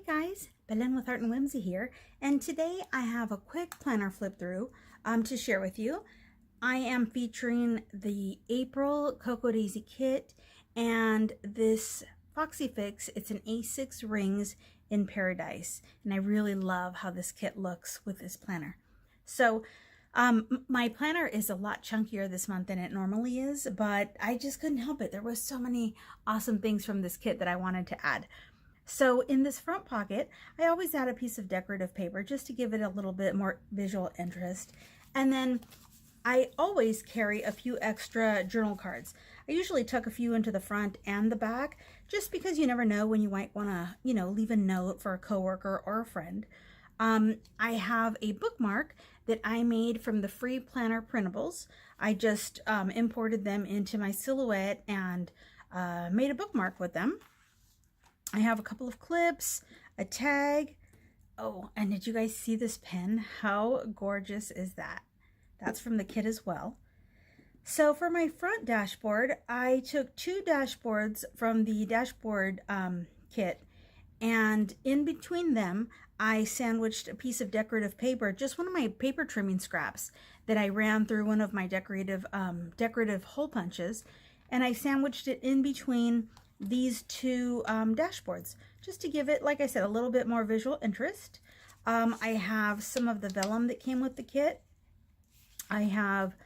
guys, Belen with Art and Whimsy here, and today I have a quick planner flip through to share with you. I am featuring the April Cocoa Daisy kit and this Foxy Fix. It's an A6 rings in Paradise, and I really love how this kit looks with this planner. So my planner is a lot chunkier this month than it normally is, but I just couldn't help it. There was so many awesome things from this kit that I wanted to add. So in this front pocket, I always add a piece of decorative paper just to give it a little bit more visual interest. And then I always carry a few extra journal cards. I usually tuck a few into the front and the back, just because you never know when you might want to, leave a note for a coworker or a friend. I have a bookmark that I made from the free planner printables. I just imported them into my Silhouette and made a bookmark with them. I have a couple of clips, a tag. Oh, and did you guys see this pen? How gorgeous is that? That's from the kit as well. So for my front dashboard, I took two dashboards from the dashboard kit, and in between them, I sandwiched a piece of decorative paper, just one of my paper trimming scraps that I ran through one of my decorative hole punches, and I sandwiched it in between these two dashboards just to give it, like I said, a little bit more visual interest. I have some of the vellum that came with the kit. I have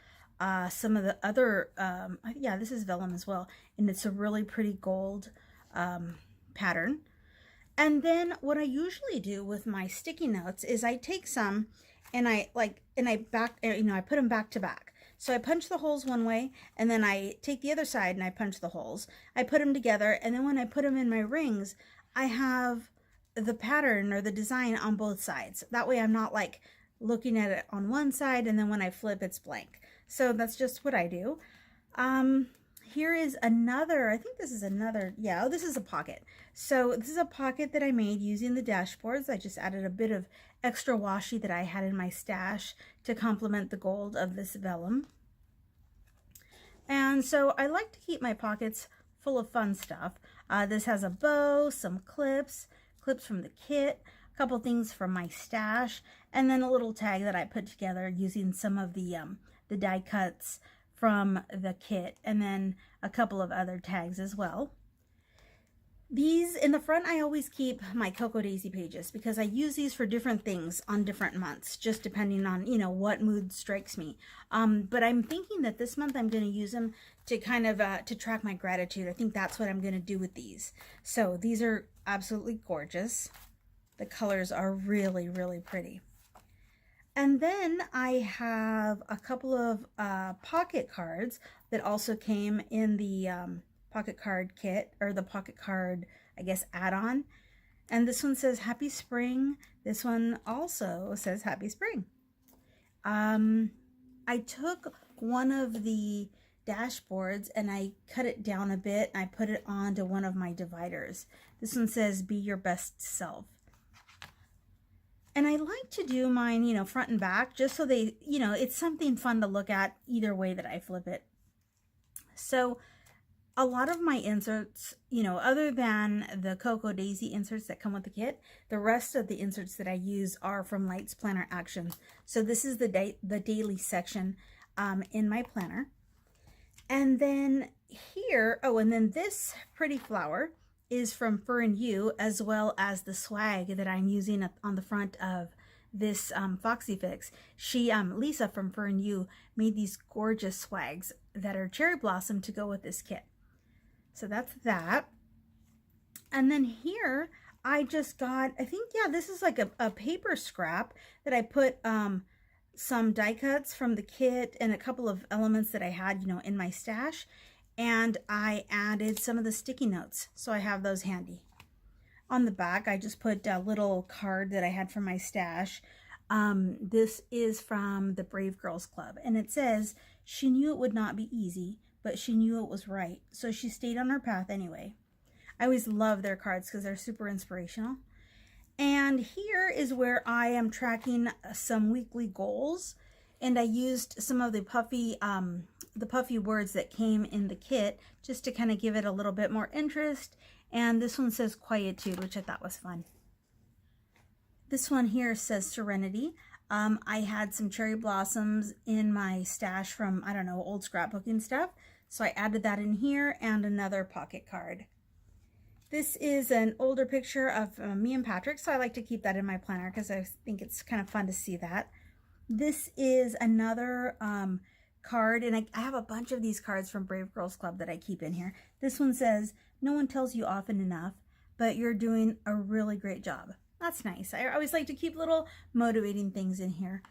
some of the other, yeah, this is vellum as well, and it's a really pretty gold pattern. And then what I usually do with my sticky notes is I take some and I put them back to back. So I punch the holes one way, and then I take the other side and I punch the holes. I put them together, and then when I put them in my rings, I have the pattern or the design on both sides. That way I'm not like looking at it on one side, and then when I flip, it's blank. So that's just what I do. Here is another, I think this is another, yeah, oh, this is a pocket. So this is a pocket that I made using the dashboards. I just added a bit of extra washi that I had in my stash to complement the gold of this vellum. And so I like to keep my pockets full of fun stuff. This has a bow, some clips from the kit, a couple things from my stash, and then a little tag that I put together using some of the die cuts from the kit, and then a couple of other tags as well. These in the front, I always keep my Cocoa Daisy pages because I use these for different things on different months, just depending on, what mood strikes me. But I'm thinking that this month I'm going to use them to kind of to track my gratitude. I think that's what I'm going to do with these. So these are absolutely gorgeous. The colors are really, really pretty. And then I have a couple of pocket cards that also came in the pocket card kit, or the pocket card, I guess, add-on. And this one says Happy Spring. This one also says Happy Spring. I took one of the dashboards and I cut it down a bit and I put it onto one of my dividers. This one says Be Your Best Self. And I like to do mine, front and back, just so they, it's something fun to look at either way that I flip it. So a lot of my inserts, other than the Cocoa Daisy inserts that come with the kit, the rest of the inserts that I use are from Lights Planner Action. So this is the daily section in my planner. And then here, oh, and then this pretty flower is from Fur and You, as well as the swag that I'm using on the front of this Foxy Fix. Lisa from Fur and You made these gorgeous swags that are cherry blossom to go with this kit. So that's that. And then here I just got, I think, yeah, this is like a paper scrap that I put some die cuts from the kit and a couple of elements that I had, in my stash. And I added some of the sticky notes, so I have those handy. On the back, I just put a little card that I had from my stash. This is from the Brave Girls Club, and it says, she knew it would not be easy, but she knew it was right, so she stayed on her path anyway. I always love their cards because they're super inspirational. And here is where I am tracking some weekly goals, and I used some of the puffy words that came in the kit just to kind of give it a little bit more interest. And this one says Quietude, which I thought was fun. This one here says Serenity. I had some cherry blossoms in my stash from, I don't know, old scrapbooking stuff. So I added that in here, and another pocket card. This is an older picture of me and Patrick, so I like to keep that in my planner because I think it's kind of fun to see that. This is another card, and I have a bunch of these cards from Brave Girls Club that I keep in here. This one says, "No one tells you often enough, but you're doing a really great job." That's nice. I always like to keep little motivating things in here.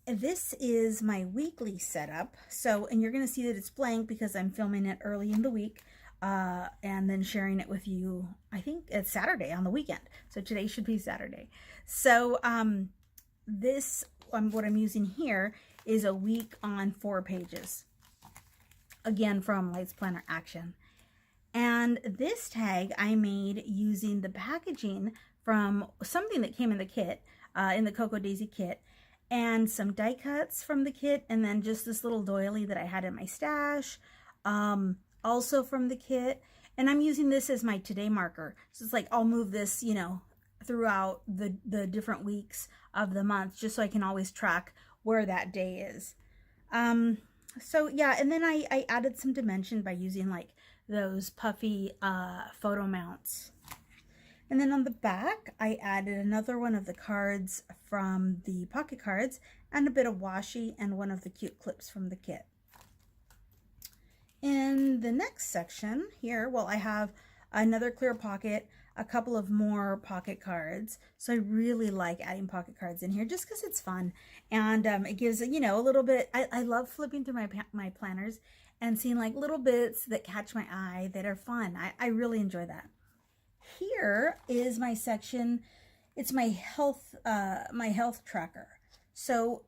This is my weekly setup. So, and you're going to see that it's blank because I'm filming it early in the week. And then sharing it with you, I think it's Saturday on the weekend. So today should be Saturday. So what I'm using here is a week on 4 pages. Again, from Lights Planner Action. And this tag I made using the packaging from something that came in the kit, in the Cocoa Daisy kit, and some die cuts from the kit, and then just this little doily that I had in my stash. Also from the kit, and I'm using this as my today marker. So it's like I'll move this, you know, throughout the different weeks of the month, just so I can always track where that day is. So yeah, and then I added some dimension by using like those puffy photo mounts. And then on the back, I added another one of the cards from the pocket cards, and a bit of washi, and one of the cute clips from the kit. In the next section here, well, I have another clear pocket, a couple of more pocket cards. So I really like adding pocket cards in here just because it's fun. And it gives, you know, a little bit, I love flipping through my planners and seeing like little bits that catch my eye that are fun. I really enjoy that. Here is my section. It's my health tracker. So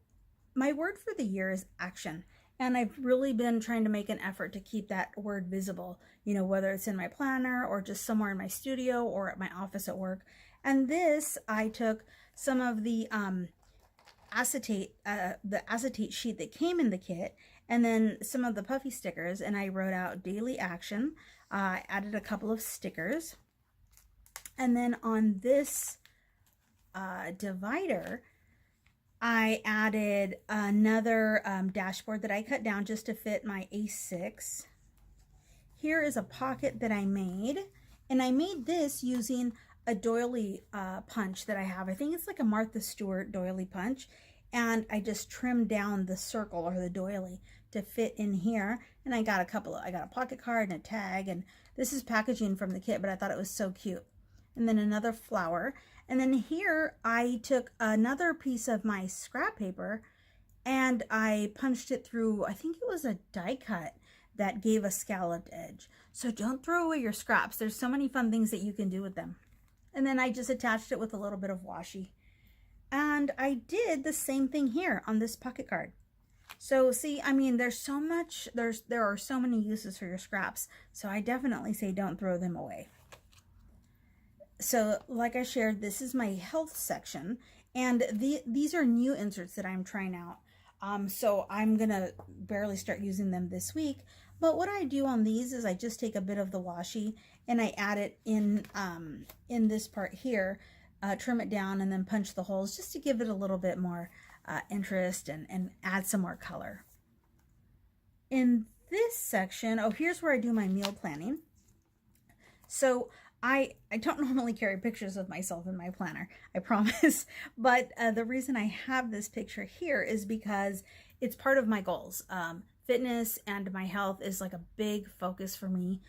my word for the year is action. And I've really been trying to make an effort to keep that word visible, you know, whether it's in my planner or just somewhere in my studio or at my office at work. And this, I took some of the acetate sheet that came in the kit, and then some of the puffy stickers, and I wrote out daily action. I added a couple of stickers. And then on this divider, I added another dashboard that I cut down just to fit my A6. Here is a pocket that I made, and I made this using a doily punch that I have. I think it's like a Martha Stewart doily punch, and I just trimmed down the circle or the doily to fit in here. And I got a pocket card and a tag, and this is packaging from the kit, but I thought it was so cute. And then another flower. And then here I took another piece of my scrap paper and I punched it through, I think it was a die cut that gave a scalloped edge. So don't throw away your scraps. There's so many fun things that you can do with them. And then I just attached it with a little bit of washi. And I did the same thing here on this pocket card. So see, I mean, there are so many uses for your scraps. So I definitely say don't throw them away. So like I shared, this is my health section, and these are new inserts that I'm trying out. So I'm gonna barely start using them this week, but what I do on these is I just take a bit of the washi and I add it in this part here, trim it down, and then punch the holes just to give it a little bit more interest and add some more color. In this section, oh, here's where I do my meal planning. So I don't normally carry pictures of myself in my planner, I promise. But the reason I have this picture here is because it's part of my goals. Fitness and my health is like a big focus for me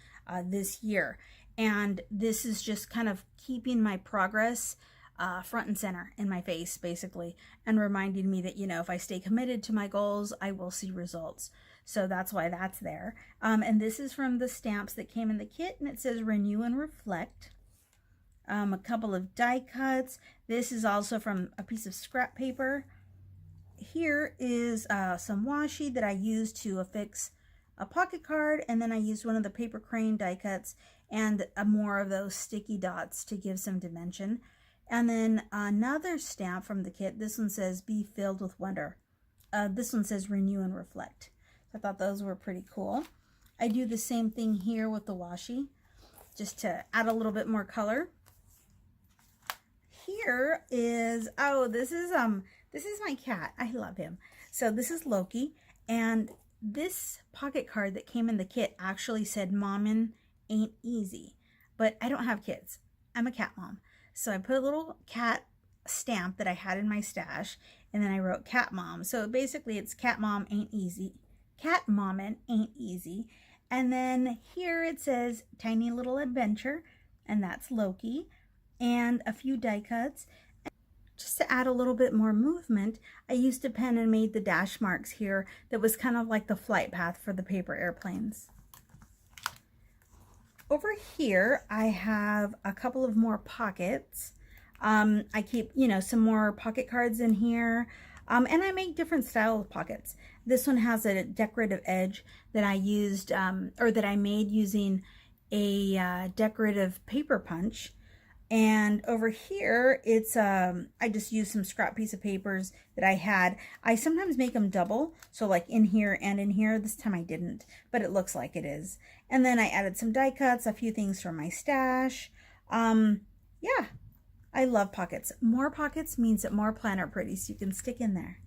this year. And this is just kind of keeping my progress front and center in my face, basically, and reminding me that, you know, if I stay committed to my goals, I will see results. So that's why that's there. And this is from the stamps that came in the kit, and it says Renew and Reflect. A couple of die cuts. This is also from a piece of scrap paper. Here is some washi that I used to affix a pocket card, and then I used one of the paper crane die cuts and more of those sticky dots to give some dimension. And then another stamp from the kit. This one says Be Filled with Wonder. This one says Renew and Reflect. I thought those were pretty cool. I do the same thing here with the washi, just to add a little bit more color. here is, oh, this is my cat. I love him. So this is Loki, and this pocket card that came in the kit actually said "Mommin' ain't easy," but I don't have kids. I'm a cat mom. So I put a little cat stamp that I had in my stash, and then I wrote cat mom. So basically it's cat mom ain't easy. Cat mommin' ain't easy. And then here it says tiny little adventure, and that's Loki, and a few die cuts. Just to add a little bit more movement, I used a pen and made the dash marks here that was kind of like the flight path for the paper airplanes. Over here, I have a couple of more pockets. I keep, some more pocket cards in here. And I make different style of pockets. This one has a decorative edge that I used, or that I made using a decorative paper punch. And over here, it's, I just used some scrap piece of papers that I had. I sometimes make them double, so like in here and in here. This time I didn't, but it looks like it is. And then I added some die cuts, a few things from my stash. Yeah, I love pockets. More pockets means that more planner pretties you can stick in there.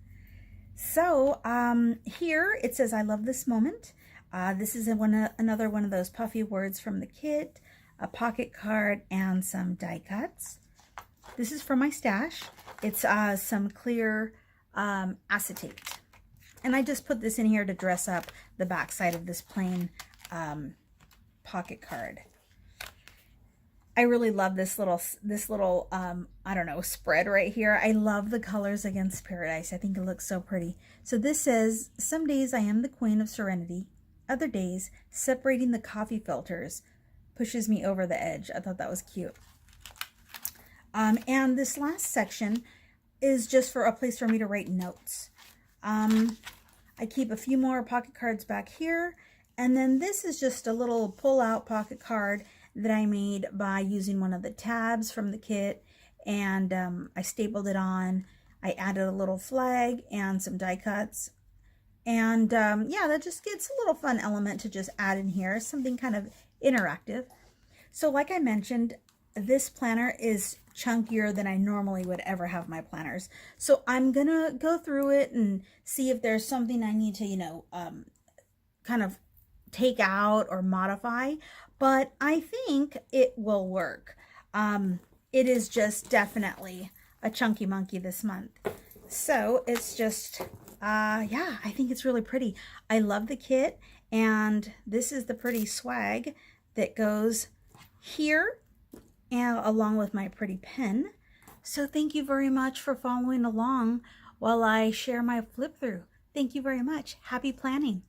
So here it says, I love this moment. This is another one of those puffy words from the kit. A pocket card, and some die cuts. This is from my stash. It's some clear acetate. And I just put this in here to dress up the back side of this plain pocket card. I really love this little I don't know, spread right here. I love the colors against paradise. I think it looks so pretty. So this says, some days I am the queen of serenity. Other days, separating the coffee filters pushes me over the edge. I thought that was cute. And this last section is just for a place for me to write notes. I keep a few more pocket cards back here. And then this is just a little pull-out pocket card that I made by using one of the tabs from the kit. And I stapled it on. I added a little flag and some die cuts. And yeah, that just gets a little fun element to just add in here. Something kind of interactive. So like I mentioned, this planner is chunkier than I normally would ever have my planners. So I'm gonna go through it and see if there's something I need to, kind of take out or modify, but I think it will work. It is just definitely a chunky monkey this month. So it's just, yeah, I think it's really pretty. I love the kit, and this is the pretty swag that goes here and along with my pretty pen. So thank you very much for following along while I share my flip through. Thank you very much. Happy planning.